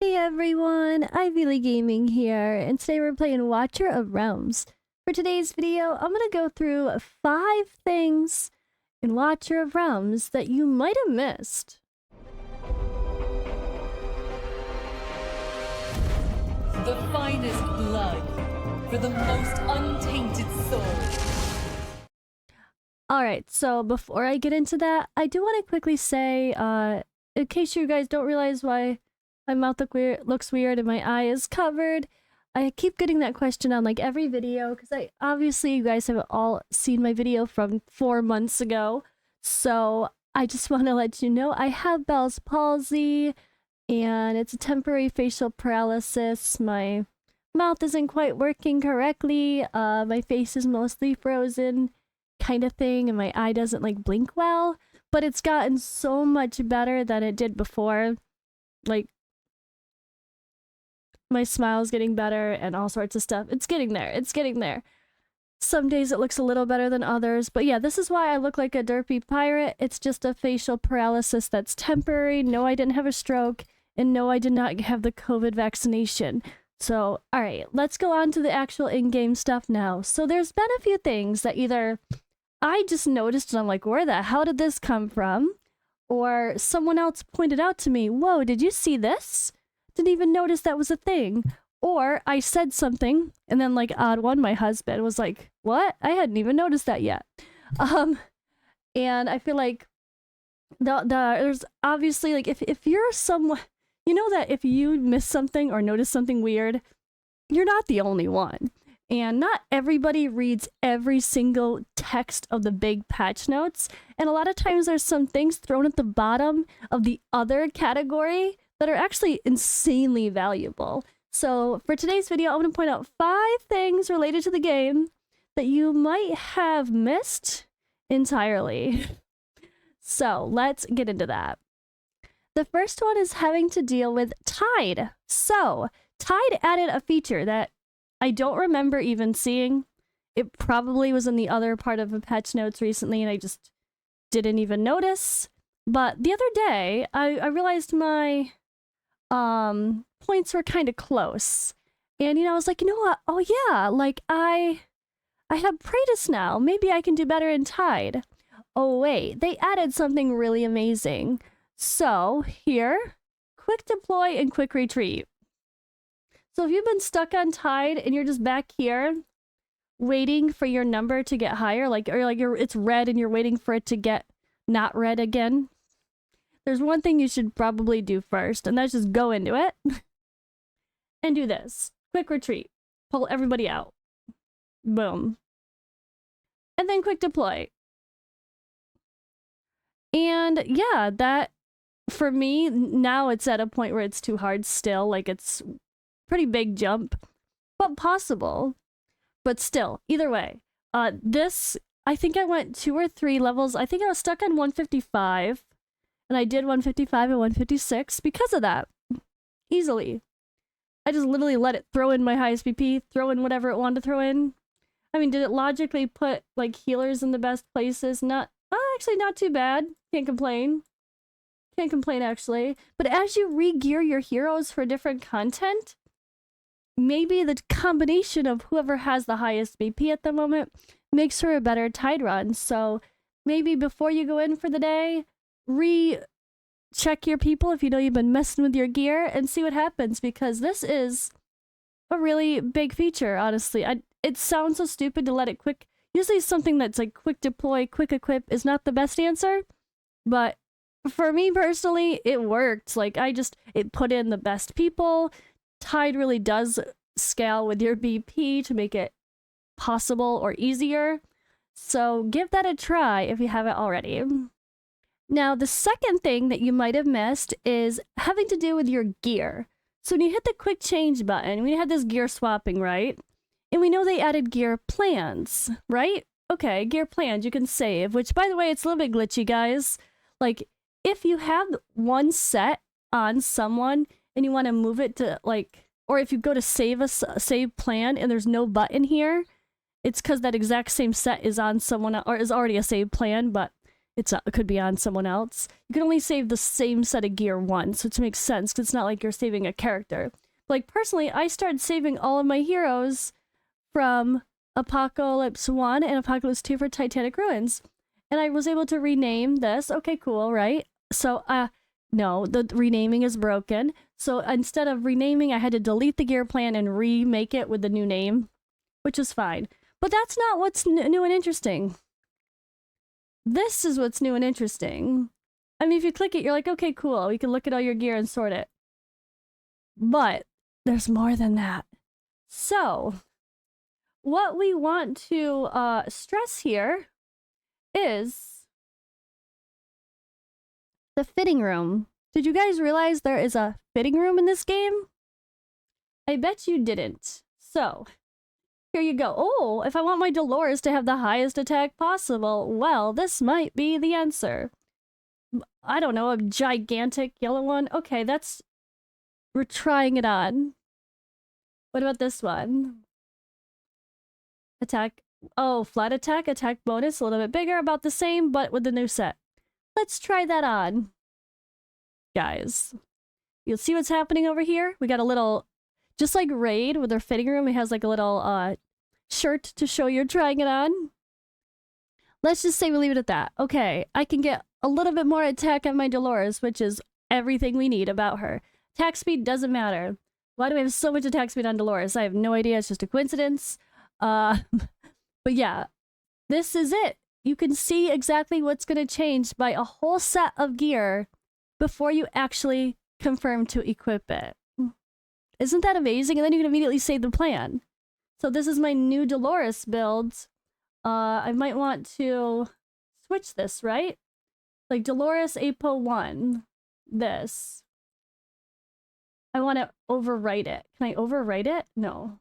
Hey everyone, Ivy Gaming here, and today we're playing Watcher of Realms. For today's video, I'm gonna go through 5 things in Watcher of Realms that you might have missed. The finest blood for the most untainted soul. Alright, so before I get into that, I do want to quickly say, in case you guys don't realize why my mouth looks weird and my eye is covered, I keep getting that question on like every video because obviously you guys have all seen my video from 4 months ago. So I just want to let you know I have Bell's palsy and it's a temporary facial paralysis. My mouth isn't quite working correctly. My face is mostly frozen kind of thing and my eye doesn't like blink well, but it's gotten so much better than it did before. Like, my smile's getting better and all sorts of stuff. It's getting there. It's getting there. Some days it looks a little better than others. But yeah, this is why I look like a derpy pirate. It's just a facial paralysis that's temporary. No, I didn't have a stroke. And no, I did not have the COVID vaccination. So, alright, let's go on to the actual in-game stuff now. So there's been a few things that either I just noticed and I'm like, where the hell did this come from? Or someone else pointed out to me, whoa, did you see this? Didn't even notice that was a thing. Or I said something, and then like odd one, my husband was like, what? I hadn't even noticed that yet. And I feel like there's obviously like if you're someone, you know that if you miss something or notice something weird, you're not the only one. And not everybody reads every single text of the big patch notes. And a lot of times there's some things thrown at the bottom of the other category that are actually insanely valuable. So for today's video, I'm going to point out 5 things related to the game that you might have missed entirely. So let's get into that. The first one is having to deal with Tide. So Tide added a feature that I don't remember even seeing. It probably was in the other part of the patch notes recently and I just didn't even notice. But the other day, I realized my points were kind of close. And, I was like, you know what? Oh, yeah, like, I have Praetus now. Maybe I can do better in Tide. Oh, wait, they added something really amazing. So, here, quick deploy and quick retreat. So if you've been stuck on Tide and you're just back here waiting for your number to get higher, it's red and you're waiting for it to get not red again, there's one thing you should probably do first, and that's just go into it and do this. Quick retreat. Pull everybody out. Boom. And then quick deploy. And yeah, that, for me, now it's at a point where it's too hard still. Like, it's pretty big jump, but possible. But still, either way. This, I think I went 2 or 3 levels. I think I was stuck on 155. And I did 155 and 156 because of that. Easily. I just literally let it throw in my highest BP, throw in whatever it wanted to throw in. I mean, did it logically put, like, healers in the best places? Actually, not too bad. Can't complain. Can't complain, actually. But as you re-gear your heroes for different content, maybe the combination of whoever has the highest BP at the moment makes for a better Tide run. So maybe before you go in for the day, recheck your people if you know you've been messing with your gear and see what happens, because this is a really big feature, honestly. It sounds so stupid to let it quick. Usually something that's like quick deploy, quick equip is not the best answer, but for me personally, it worked. Like, it put in the best people. Tide really does scale with your BP to make it possible or easier. So give that a try if you haven't already. Now, the second thing that you might have missed is having to do with your gear. So when you hit the quick change button, we had this gear swapping, right? And we know they added gear plans, right? Okay, gear plans, you can save, which, by the way, it's a little bit glitchy, guys. Like, if you have one set on someone and you want to move it to, like, or if you go to save plan and there's no button here, it's because that exact same set is on someone or is already a save plan, but it could be on someone else. You can only save the same set of gear once, which makes sense because it's not like you're saving a character. Like, personally, I started saving all of my heroes from Apocalypse 1 and Apocalypse 2 for Titanic Ruins. And I was able to rename this. Okay, cool, right? So, no, the renaming is broken. So instead of renaming, I had to delete the gear plan and remake it with the new name, which is fine. But that's not what's new and interesting. This is what's new and interesting. I mean, if you click it, you're like, okay, cool. You can look at all your gear and sort it. But there's more than that. So, what we want to stress here is the fitting room. Did you guys realize there is a fitting room in this game? I bet you didn't. So, here you go. Oh, if I want my Dolores to have the highest attack possible, well, this might be the answer. I don't know, a gigantic yellow one? Okay, we're trying it on. What about this one? Attack. Oh, flat attack bonus, a little bit bigger, about the same, but with the new set. Let's try that on. Guys, you'll see what's happening over here. We got a little, just like Raid with their fitting room, it has like a little shirt to show you're trying it on. Let's just say we leave it at that. Okay, I can get a little bit more attack on my Dolores, which is everything we need about her. Attack speed doesn't matter. Why do we have so much attack speed on Dolores? I have no idea. It's just a coincidence. But yeah, this is it. You can see exactly what's going to change by a whole set of gear before you actually confirm to equip it. Isn't that amazing? And then you can immediately save the plan. So this is my new Dolores build. I might want to switch this, right? Like Dolores Apo 1. This. I want to overwrite it. Can I overwrite it? No.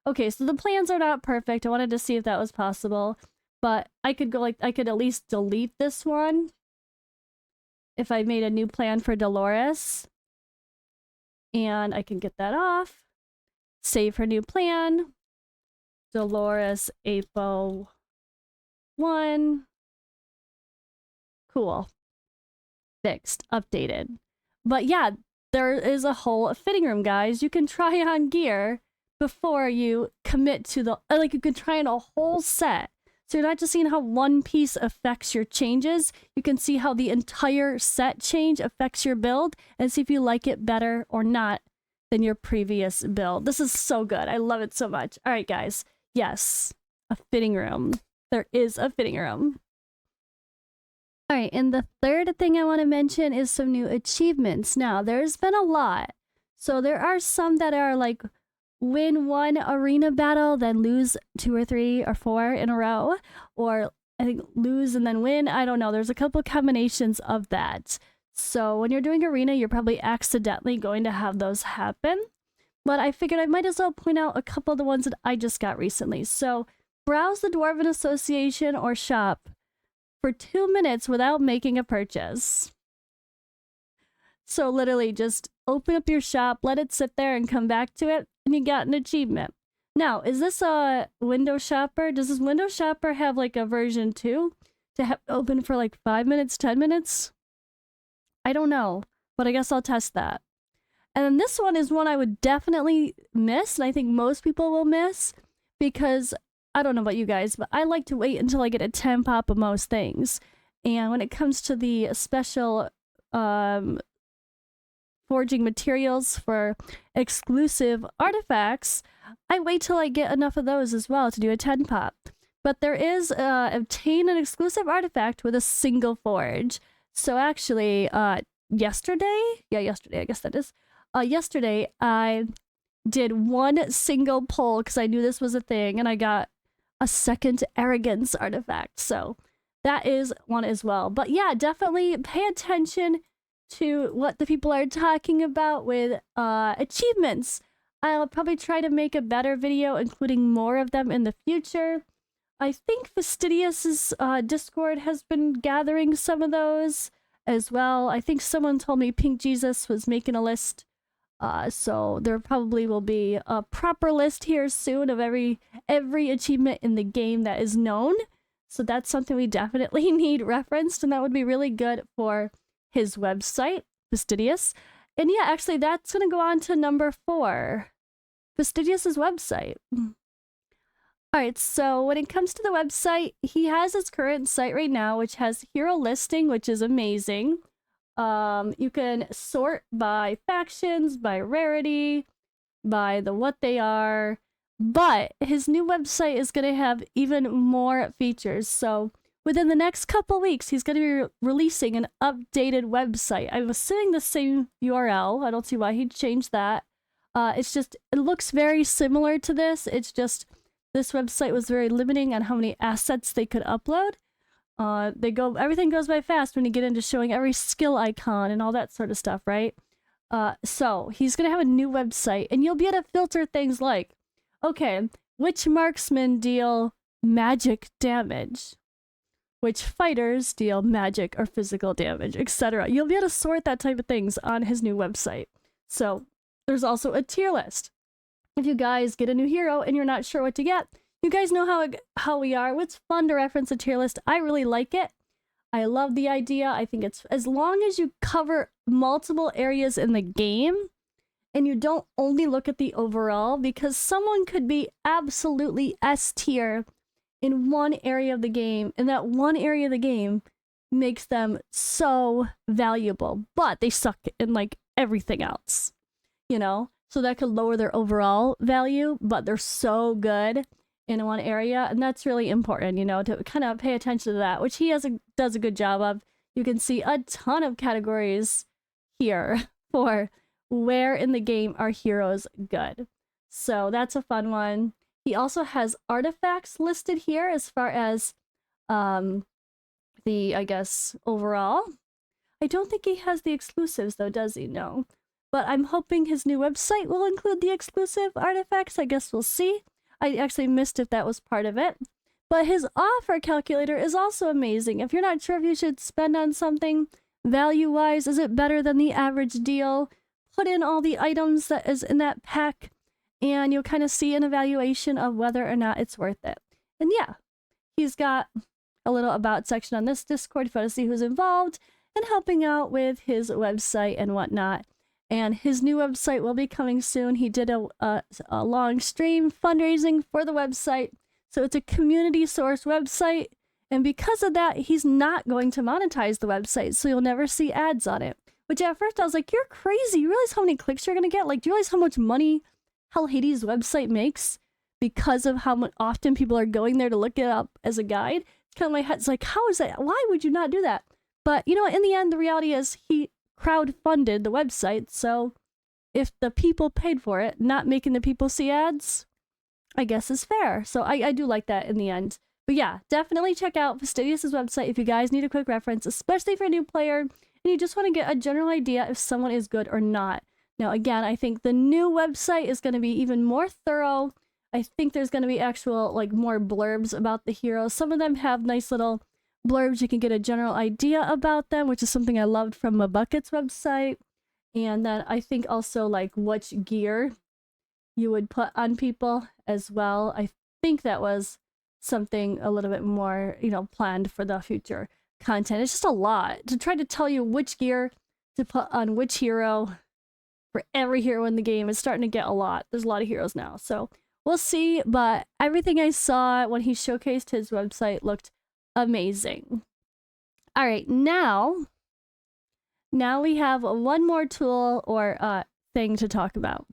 Okay, so the plans are not perfect. I wanted to see if that was possible. But I could go like, I could at least delete this one if I made a new plan for Dolores. And I can get that off. Save her new plan. Dolores Apo 1. Cool. Fixed. Updated. But yeah, there is a whole fitting room, guys. You can try on gear before you commit to the... Like, you can try on a whole set. So you're not just seeing how one piece affects your changes. You can see how the entire set change affects your build and see if you like it better or not than your previous build. This is so good. I love it so much. All right, guys. Yes, a fitting room. There is a fitting room. All right, and the third thing I want to mention is some new achievements. Now, there's been a lot. So there are some that are like win one arena battle, then lose 2 or 3 or 4 in a row, or I think lose and then win. I don't know. There's a couple combinations of that. So when you're doing arena, you're probably accidentally going to have those happen. But I figured I might as well point out a couple of the ones that I just got recently. So browse the Dwarven Association or shop for 2 minutes without making a purchase. So literally just open up your shop, let it sit there and come back to it, and you got an achievement. Now, is this a window shopper? Does this window shopper have like a version 2 to have open for like 5 minutes, 10 minutes? I don't know, but I guess I'll test that. And then this one is one I would definitely miss, and I think most people will miss, because I don't know about you guys, but I like to wait until I get a 10 pop of most things. And when it comes to the special forging materials for exclusive artifacts, I wait till I get enough of those as well to do a 10 pop. But there is obtain an exclusive artifact with a single forge. So actually, yesterday, I guess that is, yesterday I did one single pull because I knew this was a thing, and I got a second arrogance artifact. So that is one as well. But yeah, definitely pay attention to what the people are talking about with achievements. I'll probably try to make a better video, including more of them in the future. I think Fastidious's Discord has been gathering some of those as well. I think someone told me Pink Jesus was making a list. So there probably will be a proper list here soon of every achievement in the game that is known. So that's something we definitely need referenced, and that would be really good for his website, Fastidious. And yeah, actually, that's going to go on to number 4, Fastidious's website. All right, so when it comes to the website, he has his current site right now, which has hero listing, which is amazing. You can sort by factions, by rarity, by what they are. But his new website is going to have even more features. So within the next couple weeks, he's going to be releasing an updated website. I'm assuming the same URL. I don't see why he'd change that. It's just, it looks very similar to this. It's just, this website was very limiting on how many assets they could upload. Everything goes by fast when you get into showing every skill icon and all that sort of stuff, right? So he's going to have a new website, and you'll be able to filter things like, okay, which marksmen deal magic damage? Which fighters deal magic or physical damage, etc. You'll be able to sort that type of things on his new website. So there's also a tier list. If you guys get a new hero and you're not sure what to get, you guys know how we are. It's fun to reference a tier list. I really like it. I love the idea. I think it's, as long as you cover multiple areas in the game, and you don't only look at the overall, because someone could be absolutely S tier in one area of the game, and that one area of the game makes them so valuable, but they suck in like everything else, you know? So that could lower their overall value, but they're so good in one area, and that's really important, you know, to kind of pay attention to that, which he does a good job of. You can see a ton of categories here for where in the game are heroes good. So that's a fun one. He also has artifacts listed here as far as I guess, overall. I don't think he has the exclusives though, does he? No. But I'm hoping his new website will include the exclusive artifacts. I guess we'll see. I actually missed if that was part of it. But his offer calculator is also amazing. If you're not sure if you should spend on something value-wise, is it better than the average deal? Put in all the items that is in that pack, and you'll kind of see an evaluation of whether or not it's worth it. And yeah, he's got a little about section on this Discord if you want to see who's involved and helping out with his website and whatnot. And his new website will be coming soon. He did a long stream fundraising for the website. So it's a community source website. And because of that, he's not going to monetize the website. So you'll never see ads on it. Which at first I was like, you're crazy. You realize how many clicks you're going to get? Like, do you realize how much money Hell Hades' website makes because of how often people are going there to look it up as a guide? It's kind of my head's like, how is that? Why would you not do that? But, you know, in the end, the reality is he crowdfunded the website. So if the people paid for it, not making the people see ads, I guess is fair. So I do like that in the end. But yeah, definitely check out Fastidious's website if you guys need a quick reference, especially for a new player, and you just want to get a general idea if someone is good or not. Now, again, I think the new website is going to be even more thorough. I think there's going to be actual, like, more blurbs about the heroes. Some of them have nice little blurbs. You can get a general idea about them, which is something I loved from Mabucket's website. And then I think also, like, which gear you would put on people as well. I think that was something a little bit more, you know, planned for the future content. It's just a lot to try to tell you which gear to put on which hero for every hero in the game. It's starting to get a lot. There's a lot of heroes now, so we'll see. But everything I saw when he showcased his website looked amazing. All right, now we have one more tool or thing to talk about.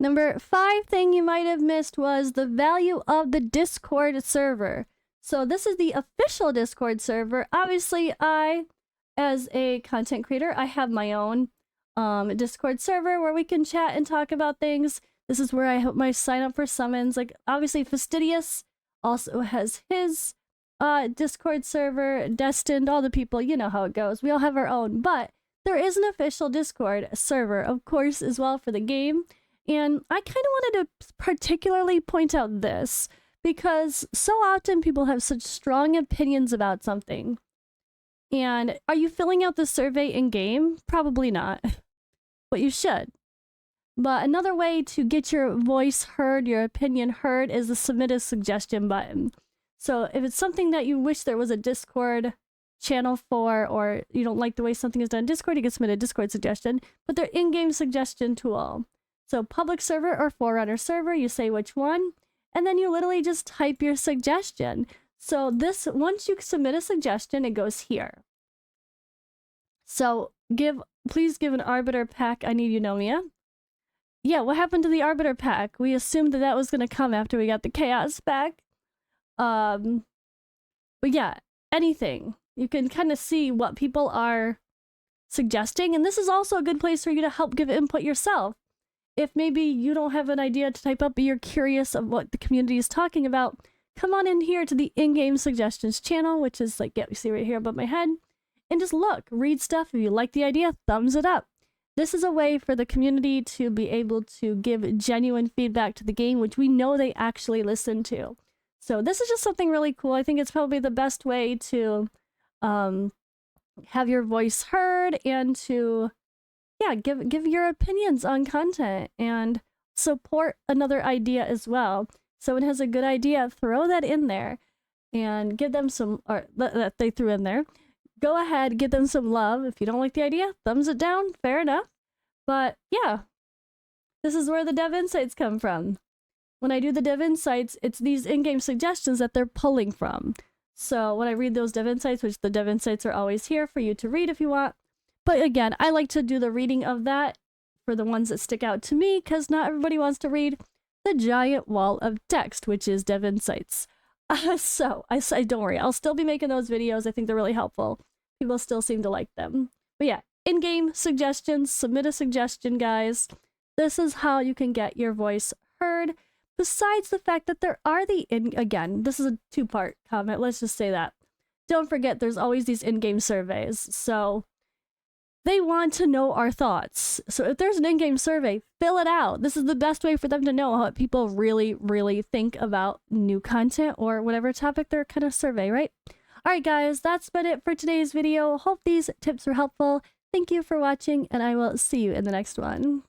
Number 5 thing you might have missed was the value of the Discord server. So this is the official Discord server. Obviously, I, as a content creator, I have my own Discord server where we can chat and talk about things. This is where I hope my sign up for summons. Like, obviously, Fastidious also has his Discord server, Destined, all the people, you know how it goes. We all have our own, but there is an official Discord server, of course, as well for the game. And I kind of wanted to particularly point out this because so often people have such strong opinions about something. And are you filling out the survey in game? Probably not, but you should. But another way to get your voice heard, your opinion heard, is the submit a suggestion button. So if it's something that you wish there was a Discord channel for, or you don't like the way something is done in Discord, you can submit a Discord suggestion, but their in-game suggestion tool. So public server or Forerunner server, you say which one, and then you literally just type your suggestion. So this, once you submit a suggestion, it goes here. So please give an Arbiter pack, I need Eunomia. Yeah, what happened to the Arbiter pack? We assumed that was going to come after we got the Chaos pack. But yeah, anything. You can kind of see what people are suggesting, and this is also a good place for you to help give input yourself. If maybe you don't have an idea to type up, but you're curious of what the community is talking about, come on in here to the in-game suggestions channel, which is like, yeah, you see right here above my head, and just look, read stuff. If you like the idea, thumbs it up. This is a way for the community to be able to give genuine feedback to the game, which we know they actually listen to. So this is just something really cool. I think it's probably the best way to have your voice heard and to, yeah, give your opinions on content and support another idea as well. Someone has a good idea, throw that in there and give them some, or that they threw in there. Go ahead, give them some love. If you don't like the idea, thumbs it down, fair enough. But yeah, this is where the dev insights come from. When I do the dev insights, it's these in-game suggestions that they're pulling from. So when I read those dev insights, which the dev insights are always here for you to read if you want. But again, I like to do the reading of that for the ones that stick out to me, because not everybody wants to read the giant wall of text, which is dev insights. So don't worry, I'll still be making those videos. I think they're really helpful. People still seem to like them. But yeah, in-game suggestions, submit a suggestion, guys. This is how you can get your voice heard. Besides the fact that there are again, this is a two-part comment, let's just say that. Don't forget, there's always these in-game surveys. So they want to know our thoughts. So if there's an in-game survey, fill it out. This is the best way for them to know what people really, really think about new content or whatever topic they're kind of survey, right? Alright guys, that's been it for today's video. Hope these tips were helpful. Thank you for watching, and I will see you in the next one.